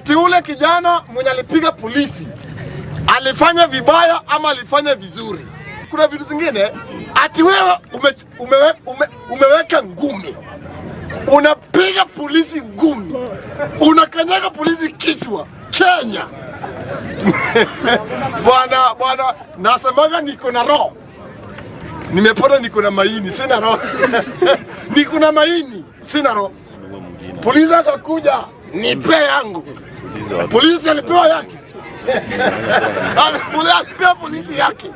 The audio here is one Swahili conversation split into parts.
ati ule kijana mwenye alipiga polisi alifanya vibaya ama alifanya vizuri. Kuna vitu zingine ati wewe umeweka ngumi, unapiga polisi ngumi, unakanyaga polisi kichwa Kenya. Bwana nasemaga niko na roho. Nimepata niko na maini, sina roho. Niko na maini, sina roho. Polisi akakuja, nipe yangu. Polisi alipewa yake. Alipewa polisi yake.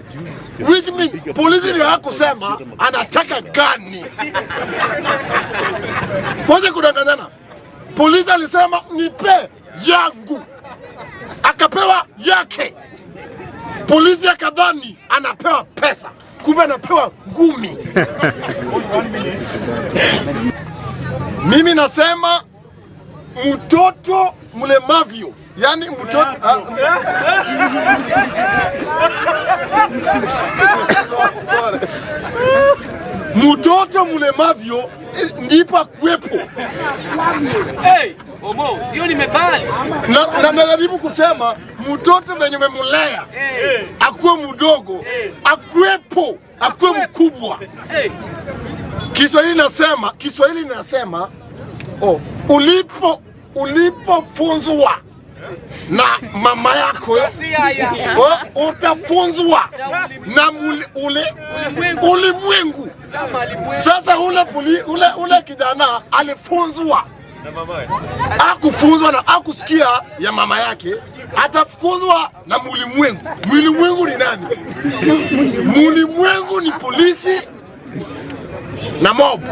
Which means polisi ndio hakusema anataka gani. Kwanza kudanganyana. Polisi alisema nipe yangu. Akapewa yake. Polisi akadhani anapewa pesa, kumbe anapewa ngumi. Mimi nasema mtoto mlemavyo, yani mtoto mtoto mlemavyo ndipo akuwepo. Hey, Omo, sio ni methali. Na najaribu kusema mtoto venye memulea akuwe mdogo, akuwepo, akuwe mkubwa. Kiswahili nasema ulipofunzwa na mama yako utafunzwa na ulimwengu. Sasa ule kijana alifunzwa, akufunzwa na akusikia ya mama yake, atafunzwa na mulimwengu. Mulimwengu ni nani? Mulimwengu ni polisi na mob.